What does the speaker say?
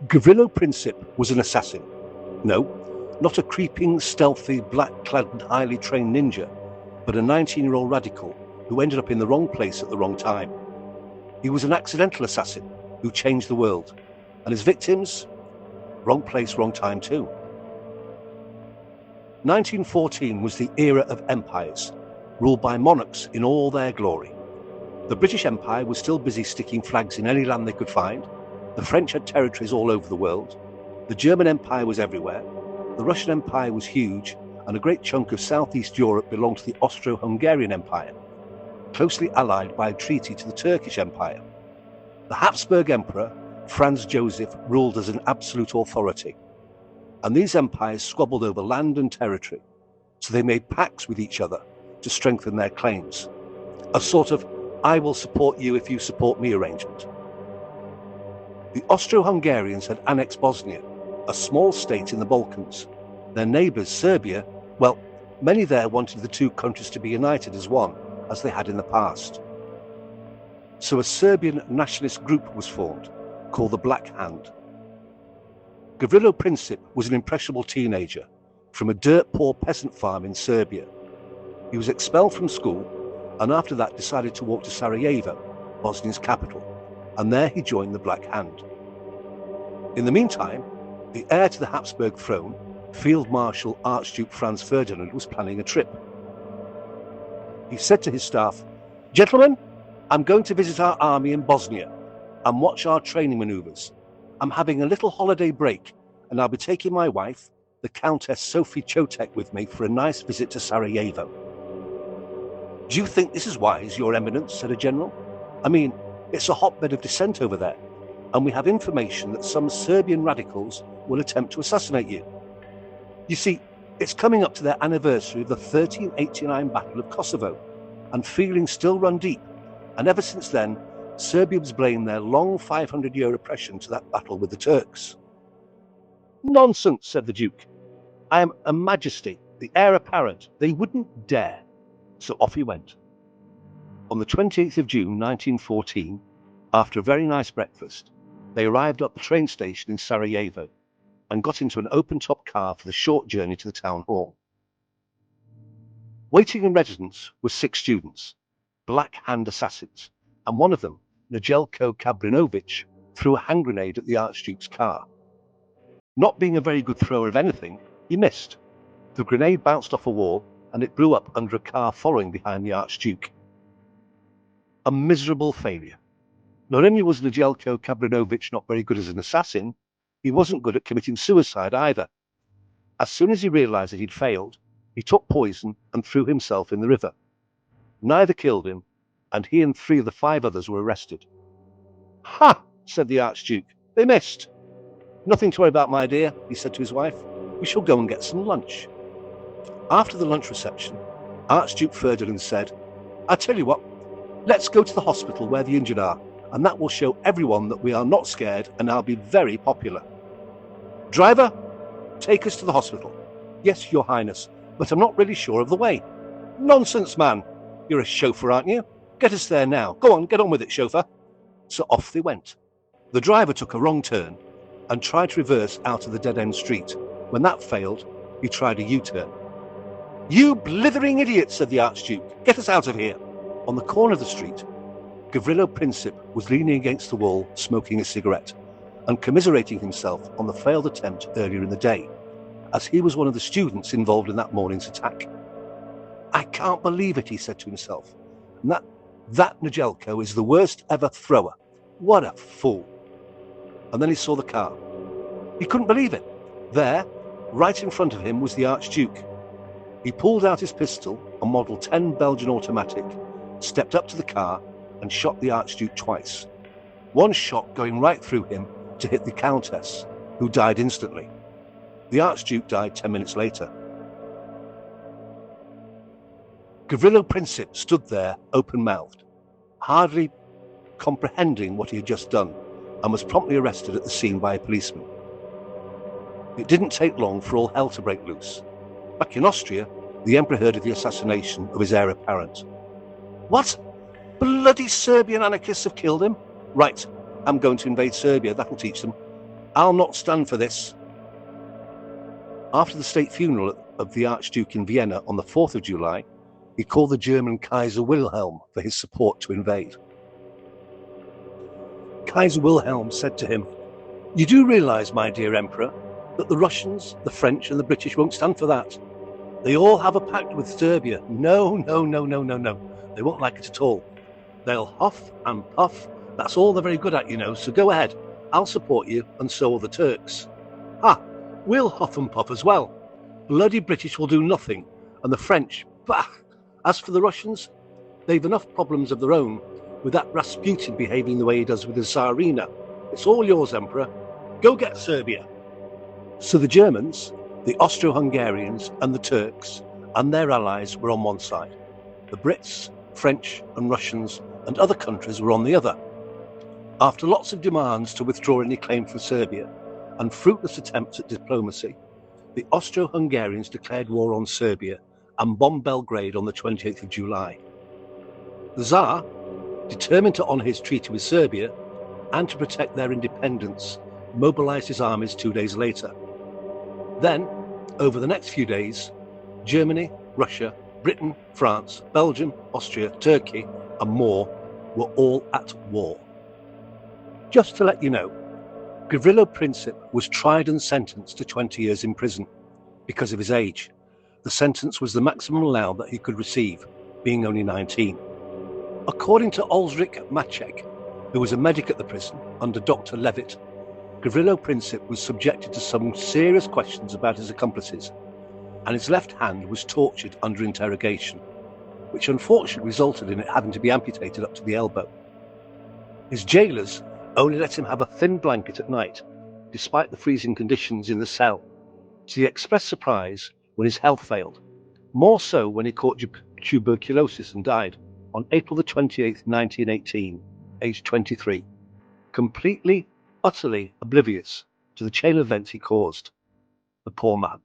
Gavrilo Princip was an assassin. No, not a creeping, stealthy, black-clad and highly trained ninja, but a 19-year-old radical who ended up in the wrong place at the wrong time. He was an accidental assassin who changed the world, and his victims, wrong place, wrong time too. 1914 was the era of empires, ruled by monarchs in all their glory. The British Empire was still busy sticking flags in any land they could find. The French had territories all over the world. The German Empire was everywhere. The Russian Empire was huge, and a great chunk of Southeast Europe belonged to the Austro-Hungarian Empire, closely allied by a treaty to the Turkish Empire. The Habsburg Emperor, Franz Joseph, ruled as an absolute authority, and these empires squabbled over land and territory, so they made pacts with each other to strengthen their claims. A sort of "I will support you if you support me" arrangement. The Austro-Hungarians had annexed Bosnia, a small state in the Balkans. Their neighbours, Serbia, well, many there wanted the two countries to be united as one, as they had in the past. So a Serbian nationalist group was formed, called the Black Hand. Gavrilo Princip was an impressionable teenager from a dirt-poor peasant farm in Serbia. He was expelled from school, and after that decided to walk to Sarajevo, Bosnia's capital, and there he joined the Black Hand. In the meantime, the heir to the Habsburg throne, Field Marshal Archduke Franz Ferdinand, was planning a trip. He said to his staff, "Gentlemen, I'm going to visit our army in Bosnia and watch our training maneuvers. I'm having a little holiday break, and I'll be taking my wife, the Countess Sophie Chotek, with me for a nice visit to Sarajevo." "Do you think this is wise, Your Eminence?" said a general. "I mean, it's a hotbed of dissent over there, and we have information that some Serbian radicals will attempt to assassinate you. You see, it's coming up to their anniversary of the 1389 Battle of Kosovo, and feelings still run deep, and ever since then, Serbians blame their long 500-year oppression to that battle with the Turks." "Nonsense," said the Duke. "I am a Majesty, the heir apparent. They wouldn't dare." So off he went. On the 28th of June 1914, after a very nice breakfast, they arrived at the train station in Sarajevo and got into an open-top car for the short journey to the town hall. Waiting in residence were 6 students, Black Hand assassins, and one of them, Nedeljko Kabrinovic, threw a hand grenade at the Archduke's car. Not being a very good thrower of anything, he missed. The grenade bounced off a wall, and it blew up under a car following behind the Archduke. A miserable failure. Not only was Nedeljko Kabrinovic not very good as an assassin, he wasn't good at committing suicide either. As soon as he realized that he'd failed, he took poison and threw himself in the river. Neither killed him, and he and 3 of the 5 others were arrested. "Ha!" said the Archduke. "They missed." "Nothing to worry about, my dear," he said to his wife. "We shall go and get some lunch." After the lunch reception, Archduke Ferdinand said, "I tell you what, let's go to the hospital where the injured are, and that will show everyone that we are not scared, and I'll be very popular. Driver, take us to the hospital." "Yes, Your Highness, but I'm not really sure of the way." "Nonsense, man. You're a chauffeur, aren't you? Get us there now. Go on, get on with it, chauffeur." So off they went. The driver took a wrong turn and tried to reverse out of the dead-end street. When that failed, he tried a U-turn. "You blithering idiot," said the Archduke. "Get us out of here." On the corner of the street, Gavrilo Princip was leaning against the wall, smoking a cigarette, and commiserating himself on the failed attempt earlier in the day, as he was one of the students involved in that morning's attack. "I can't believe it," he said to himself. That Nedeljko is the worst ever thrower. What a fool." And then he saw the car. He couldn't believe it. There, right in front of him, was the Archduke. He pulled out his pistol, a Model 10 Belgian automatic, stepped up to the car and shot the Archduke twice. One shot going right through him to hit the Countess, who died instantly. The Archduke died 10 minutes later. Gavrilo Princip stood there open-mouthed, hardly comprehending what he had just done, and was promptly arrested at the scene by a policeman. It didn't take long for all hell to break loose. Back in Austria, the Emperor heard of the assassination of his heir apparent. "What? Bloody Serbian anarchists have killed him? Right, I'm going to invade Serbia, that'll teach them." I'll not stand for this. After the state funeral of the Archduke in Vienna on the 4th of July, he called the German Kaiser Wilhelm for his support to invade. Kaiser Wilhelm said to him, "You do realize, my dear Emperor, that the Russians, the French and the British won't stand for that. They all have a pact with Serbia. No. They won't like it at all. They'll huff and puff. That's all they're very good at, you know, so go ahead. I'll support you, and so will the Turks. Ha! We'll huff and puff as well. Bloody British will do nothing, and the French, bah! As for the Russians, they've enough problems of their own, with that Rasputin behaving the way he does with the Tsarina. It's all yours, Emperor. Go get Serbia." So the Germans, the Austro-Hungarians and the Turks and their allies were on one side. The Brits, French and Russians and other countries were on the other. After lots of demands to withdraw any claim from Serbia and fruitless attempts at diplomacy, the Austro-Hungarians declared war on Serbia and bombed Belgrade on the 28th of July. The Tsar, determined to honour his treaty with Serbia and to protect their independence, mobilised his armies 2 days later. Then, over the next few days, Germany, Russia, Britain, France, Belgium, Austria, Turkey and more were all at war. Just to let you know, Gavrilo Princip was tried and sentenced to 20 years in prison because of his age. The sentence was the maximum allowed that he could receive, being only 19. According to Ulrich Maciek, who was a medic at the prison under Dr. Levitt, Gavrilo Princip was subjected to some serious questions about his accomplices, and his left hand was tortured under interrogation, which unfortunately resulted in it having to be amputated up to the elbow. His jailers only let him have a thin blanket at night, despite the freezing conditions in the cell, to the express surprise when his health failed, more so when he caught tuberculosis and died on April the 28th, 1918, aged 23, completely, utterly oblivious to the chain of events he caused. The poor man.